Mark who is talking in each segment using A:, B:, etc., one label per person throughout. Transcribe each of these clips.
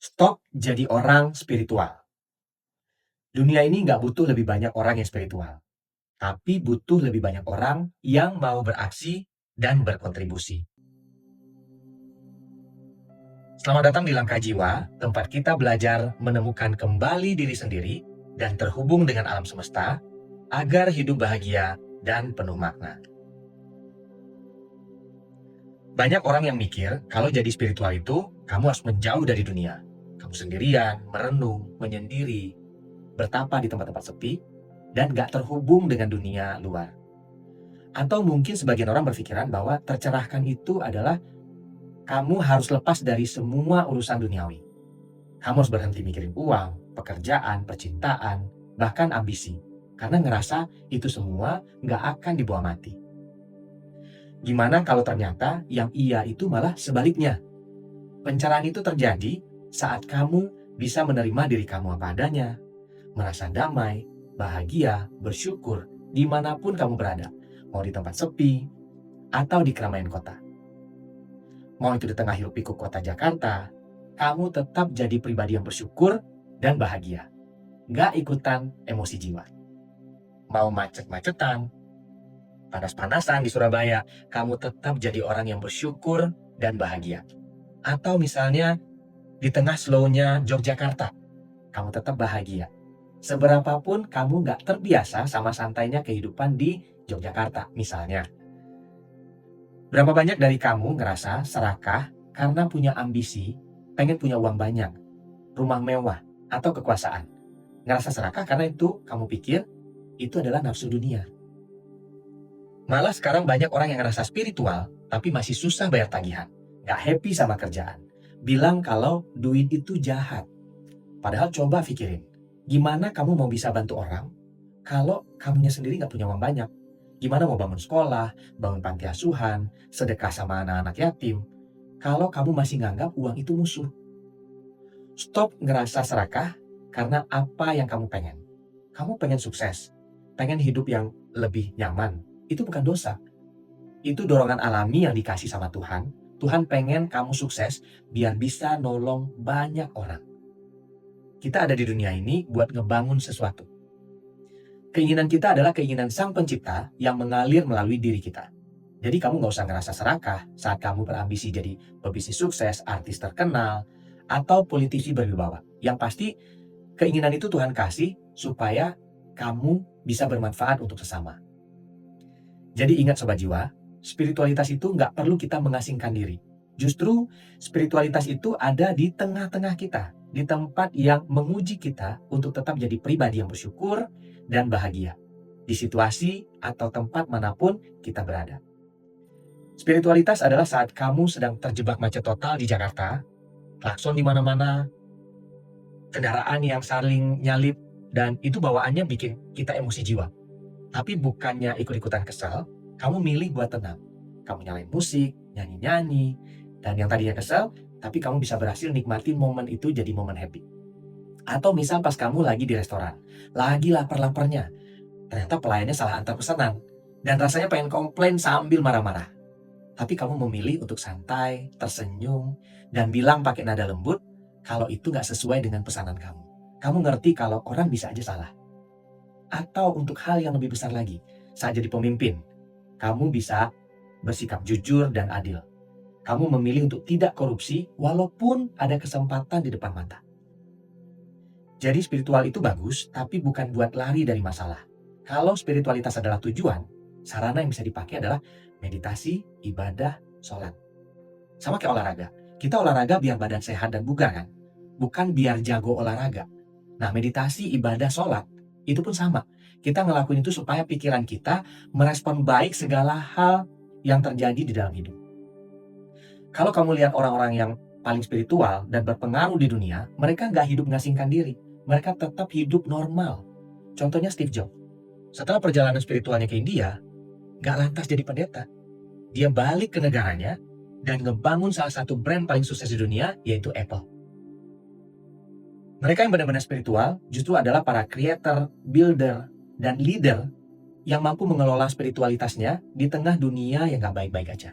A: Stop jadi orang spiritual. Dunia ini nggak butuh lebih banyak orang yang spiritual, tapi butuh lebih banyak orang yang mau beraksi dan berkontribusi. Selamat datang di Langkah Jiwa, tempat kita belajar menemukan kembali diri sendiri dan terhubung dengan alam semesta agar hidup bahagia dan penuh makna. Banyak orang yang mikir kalau jadi spiritual itu kamu harus menjauh dari dunia. Kamu sendirian, merenung, menyendiri, bertapa di tempat-tempat sepi, dan gak terhubung dengan dunia luar. Atau mungkin sebagian orang berpikiran bahwa tercerahkan itu adalah kamu harus lepas dari semua urusan duniawi. Kamu harus berhenti mikirin uang, pekerjaan, percintaan, bahkan ambisi. Karena ngerasa itu semua gak akan dibawa mati. Gimana kalau ternyata yang iya itu malah sebaliknya? Pencerahan itu terjadi saat kamu bisa menerima diri kamu apa adanya, merasa damai, bahagia, bersyukur dimanapun kamu berada. Mau di tempat sepi, atau di keramaian kota. Mau itu di tengah hiruk pikuk kota Jakarta, kamu tetap jadi pribadi yang bersyukur dan bahagia. Gak ikutan emosi jiwa. Mau macet-macetan, panas-panasan di Surabaya, kamu tetap jadi orang yang bersyukur dan bahagia. Atau misalnya di tengah slownya Yogyakarta, kamu tetap bahagia. Seberapapun kamu gak terbiasa sama santainya kehidupan di Yogyakarta misalnya. Berapa banyak dari kamu ngerasa serakah karena punya ambisi, pengen punya uang banyak, rumah mewah, atau kekuasaan? Ngerasa serakah karena itu kamu pikir itu adalah nafsu dunia. Malah sekarang banyak orang yang ngerasa spiritual, tapi masih susah bayar tagihan. Gak happy sama kerjaan. Bilang kalau duit itu jahat. Padahal coba pikirin, gimana kamu mau bisa bantu orang kalau kamunya sendiri gak punya uang banyak? Gimana mau bangun sekolah, bangun panti asuhan, sedekah sama anak-anak yatim, kalau kamu masih nganggap uang itu musuh? Stop ngerasa serakah karena apa yang kamu pengen. Kamu pengen sukses, pengen hidup yang lebih nyaman. Itu bukan dosa. Itu dorongan alami yang dikasih sama Tuhan. Tuhan pengen kamu sukses biar bisa nolong banyak orang. Kita ada di dunia ini buat ngebangun sesuatu. Keinginan kita adalah keinginan Sang Pencipta yang mengalir melalui diri kita. Jadi kamu gak usah ngerasa serakah saat kamu berambisi jadi pebisnis sukses, artis terkenal, atau politisi berwibawa. Yang pasti keinginan itu Tuhan kasih supaya kamu bisa bermanfaat untuk sesama. Jadi ingat Sobat Jiwa, spiritualitas itu gak perlu kita mengasingkan diri. Justru spiritualitas itu ada di tengah-tengah kita, di tempat yang menguji kita untuk tetap jadi pribadi yang bersyukur dan bahagia di situasi atau tempat manapun kita berada. Spiritualitas adalah saat kamu sedang terjebak macet total di Jakarta, klakson di mana-mana, kendaraan yang saling nyalip, dan itu bawaannya bikin kita emosi jiwa. Tapi bukannya ikut-ikutan kesal, kamu milih buat tenang. Kamu nyalain musik, nyanyi-nyanyi, dan yang tadinya kesal, tapi kamu bisa berhasil nikmatin momen itu jadi momen happy. Atau misal pas kamu lagi di restoran, lagi lapar-laparnya, ternyata pelayannya salah antar pesanan, dan rasanya pengen komplain sambil marah-marah. Tapi kamu memilih untuk santai, tersenyum, dan bilang pakai nada lembut kalau itu gak sesuai dengan pesanan kamu. Kamu ngerti kalau orang bisa aja salah. Atau untuk hal yang lebih besar lagi, saat jadi pemimpin, kamu bisa bersikap jujur dan adil. Kamu memilih untuk tidak korupsi walaupun ada kesempatan di depan mata. Jadi spiritual itu bagus, tapi bukan buat lari dari masalah. Kalau spiritualitas adalah tujuan, sarana yang bisa dipakai adalah meditasi, ibadah, sholat. Sama kayak olahraga. Kita olahraga biar badan sehat dan bugar kan? Bukan biar jago olahraga. Nah meditasi, ibadah, sholat, itu pun sama. Kita ngelakuin itu supaya pikiran kita merespon baik segala hal yang terjadi di dalam hidup. Kalau kamu lihat orang-orang yang paling spiritual dan berpengaruh di dunia, mereka nggak hidup ngasingkan diri. Mereka tetap hidup normal. Contohnya Steve Jobs. Setelah perjalanan spiritualnya ke India, nggak lantas jadi pendeta. Dia balik ke negaranya dan ngebangun salah satu brand paling sukses di dunia, yaitu Apple. Mereka yang benar-benar spiritual justru adalah para creator, builder, dan leader yang mampu mengelola spiritualitasnya di tengah dunia yang nggak baik-baik aja.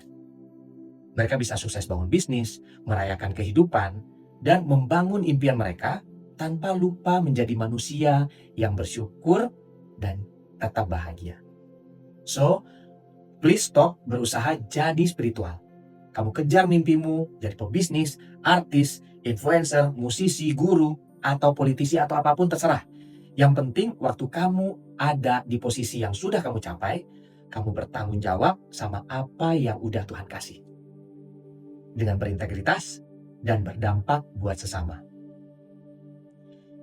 A: Mereka bisa sukses bangun bisnis, merayakan kehidupan, dan membangun impian mereka tanpa lupa menjadi manusia yang bersyukur dan tetap bahagia. So, please stop berusaha jadi spiritual. Kamu kejar mimpimu, jadi pebisnis, artis, influencer, musisi, guru, atau politisi atau apapun terserah. Yang penting waktu kamu ada di posisi yang sudah kamu capai, kamu bertanggung jawab sama apa yang udah Tuhan kasih. Dengan berintegritas dan berdampak buat sesama.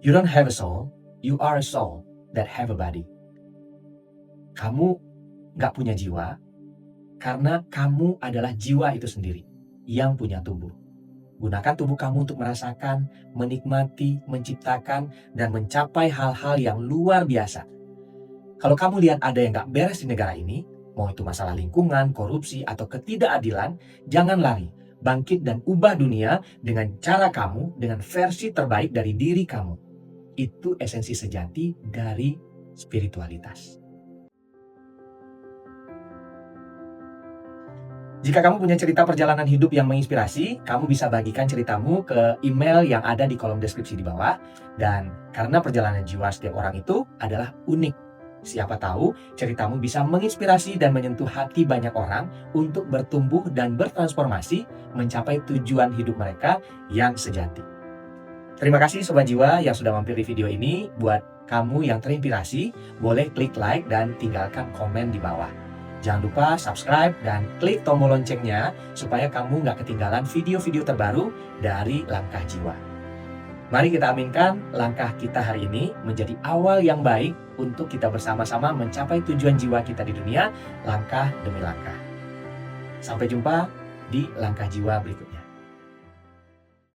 A: You don't have a soul, you are a soul that have a body. Kamu gak punya jiwa, karena kamu adalah jiwa itu sendiri yang punya tubuh. Gunakan tubuh kamu untuk merasakan, menikmati, menciptakan, dan mencapai hal-hal yang luar biasa. Kalau kamu lihat ada yang gak beres di negara ini, mau itu masalah lingkungan, korupsi, atau ketidakadilan, jangan lari. Bangkit dan ubah dunia dengan cara kamu, dengan versi terbaik dari diri kamu. Itu esensi sejati dari spiritualitas. Jika kamu punya cerita perjalanan hidup yang menginspirasi, kamu bisa bagikan ceritamu ke email yang ada di kolom deskripsi di bawah. Dan karena perjalanan jiwa setiap orang itu adalah unik. Siapa tahu ceritamu bisa menginspirasi dan menyentuh hati banyak orang untuk bertumbuh dan bertransformasi mencapai tujuan hidup mereka yang sejati. Terima kasih Sobat Jiwa yang sudah mampir di video ini. Buat kamu yang terinspirasi, boleh klik like dan tinggalkan komen di bawah. Jangan lupa subscribe dan klik tombol loncengnya supaya kamu nggak ketinggalan video-video terbaru dari Langkah Jiwa. Mari kita aminkan langkah kita hari ini menjadi awal yang baik untuk kita bersama-sama mencapai tujuan jiwa kita di dunia, langkah demi langkah. Sampai jumpa di Langkah Jiwa berikutnya.